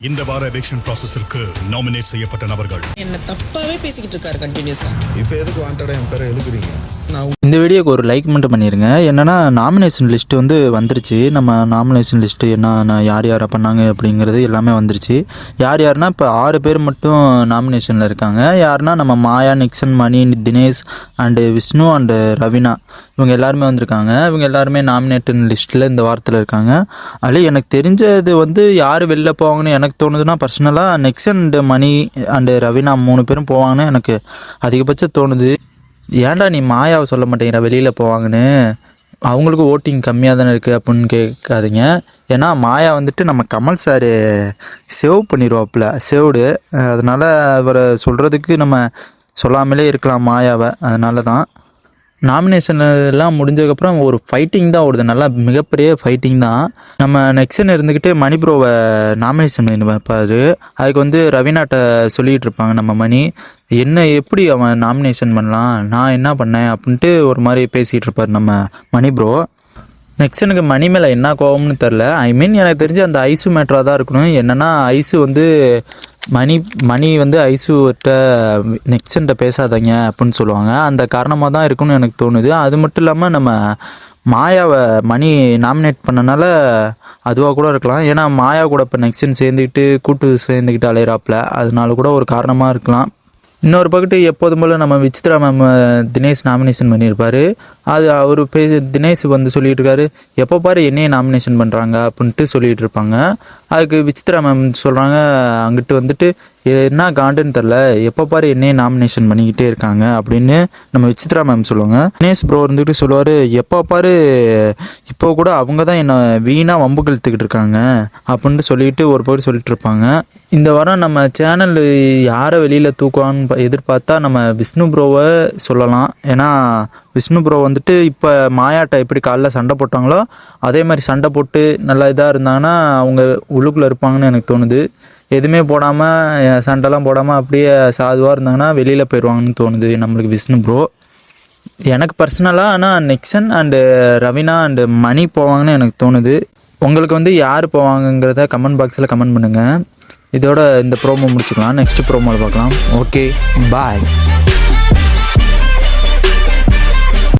இந்த வார eviction ப்ராசஸிற்கு nominate செய்யப்பட்ட நபர்கள் என்ன தப்பாவே பேசிக்கிட்டு இருக்காரு கண்டினியூஸா. இப்போ எதுக்கு வாண்டடா என் பேரை எழுதுறீங்க? இந்த வீடியோக்கு ஒரு லைக் மட்டும் பண்ணிடுங்க. என்னென்னா நாமினேஷன் லிஸ்ட்டு வந்து வந்துருச்சு. நம்ம நாமினேஷன் லிஸ்ட்டு என்ன யார் யாரை பண்ணாங்க அப்படிங்கிறது எல்லாமே வந்துருச்சு. யார் யாருன்னா இப்போ 6 பேர் மட்டும் நாமினேஷனில் இருக்காங்க. யாருன்னா நம்ம மாயா, நிக்சன், மணி, தினேஷ் அண்டு விஷ்ணு அண்டு ரவீனா இவங்க எல்லாருமே வந்திருக்காங்க. இவங்க எல்லாருமே நாமினேஷன் லிஸ்ட்டில் இந்த வாரத்தில் இருக்காங்க. அதில் எனக்கு தெரிஞ்சது வந்து யார் வெளில போவாங்கன்னு எனக்கு தோணுதுன்னா பர்சனலாக Nixon and Mani and Raveena 3 பேரும் போவாங்கன்னு எனக்கு அதிகபட்சம் தோணுது. ஏன்டா நீ மாயாவை சொல்ல மாட்டேங்கிற வெளியில் போவாங்கன்னு? அவங்களுக்கு ஓட்டிங் கம்மியாக தானே இருக்குது அப்படின்னு கேட்காதீங்க. ஏன்னா மாயா வந்துட்டு நம்ம கமல் சார் சேவ் பண்ணிடுவாப்புல, சேவ்டு. அதனால் அவரை சொல்கிறதுக்கு நம்ம சொல்லாமலே இருக்கலாம் மாயாவை. அதனால தான் நாமினேஷன் எல்லாம் முடிஞ்சதுக்கப்புறம் ஒரு ஃபைட்டிங் தான் ஓடுது, நல்லா மிகப்பெரிய ஃபைட்டிங் தான். நம்ம நெக்ஸ்டன் இருந்துக்கிட்டு மணி ப்ரோவை நாமினேஷன் பண்ணி வைப்பார். அதுக்கு வந்து ரவீனாட்ட சொல்லிகிட்டு இருப்பாங்க நம்ம மணி, என்ன எப்படி அவன் நாமினேஷன் பண்ணலாம், நான் என்ன பண்ணேன் அப்படின்ட்டு ஒரு மாதிரி பேசிகிட்டு இருப்பார் நம்ம மணி ப்ரோ. நெக்ஸ்டனுக்கு மணி மேலே என்ன கோவம்னு தெரில. எனக்கு தெரிஞ்சு அந்த ஐசு மேட்டராக தான் இருக்கணும். என்னென்னா ஐசு வந்து மணி வந்து ஐசுகிட்ட நெக்ஸ்டன்ட்ட பேசாதீங்க அப்படின்னு சொல்லுவாங்க. அந்த காரணமாக தான் இருக்குன்னு எனக்கு தோணுது. அது மட்டும் இல்லாமல் நம்ம மாயாவை மணி நாமினேட் பண்ணனால அதுவாக கூட இருக்கலாம். ஏன்னா மாயா கூட இப்போ நெக்ஸ்டன் சேர்ந்துக்கிட்டு அலையிறாப்புல, அதனால கூட ஒரு காரணமாக இருக்கலாம். இன்னொரு பக்கத்து எப்போதும் போல் நம்ம விசித்ரா மேம் தினேஷ் நாமினேஷன் பண்ணியிருப்பார். அது அவர் தினேஷ் வந்து சொல்லிகிட்டு இருக்காரு, எப்போ பாரு என்னையே நாமினேஷன் பண்ணுறாங்க அப்படின்ட்டு சொல்லிகிட்டு இருப்பாங்க. அதுக்கு விசித்ரா மேம் சொல்கிறாங்க, அங்கிட்டு வந்துட்டு என்ன காண்டுன்னு தெரில, எப்போ பாரு என்னையே நாமினேஷன் பண்ணிக்கிட்டே இருக்காங்க அப்படின்னு நம்ம விசித்ரா மேம் சொல்லுவாங்க. தினேஷ் ப்ரோ இருந்துக்கிட்டு சொல்லுவார், எப்போ பாரு இப்போ கூட அவங்க தான் என்னை வீணாக வம்புக்கு இழுத்துக்கிட்டு இருக்காங்க அப்படின்ட்டு சொல்லிட்டு ஒரு பக்கம் சொல்லிட்டு இருப்பாங்க. இந்த வாரம் நம்ம சேனல் யாரை வெளியில் தூக்குவான்னு எதிர்பார்த்தா நம்ம விஷ்ணு ப்ரோவை சொல்லலாம். ஏன்னா விஷ்ணு ப்ரோ வந்துட்டு இப்போ மாயாட்ட எப்படி காலைல சண்டை போட்டாங்களோ அதே மாதிரி சண்டை போட்டு நல்லா இதாக இருந்தாங்கன்னா அவங்க உள்ளுக்குள்ளே இருப்பாங்கன்னு எனக்கு தோணுது. எதுவுமே போடாமல் சண்டைலாம் போடாமல் அப்படியே சாதுவாக இருந்தாங்கன்னா வெளியில் போயிடுவாங்கன்னு தோணுது நம்மளுக்கு விஷ்ணு ப்ரோ. எனக்கு பர்சனலாக ஆனால் Nixon and Raveena and Mani போவாங்கன்னு எனக்கு தோணுது. உங்களுக்கு வந்து யார் போவாங்கங்கிறத கமெண்ட் பாக்ஸில் கமெண்ட் பண்ணுங்கள். இதோட இந்த ப்ரோமோ முடிச்சுக்கலாம். நெக்ஸ்ட் ப்ரோமோவில் பார்க்கலாம். ஓகே, பாய்.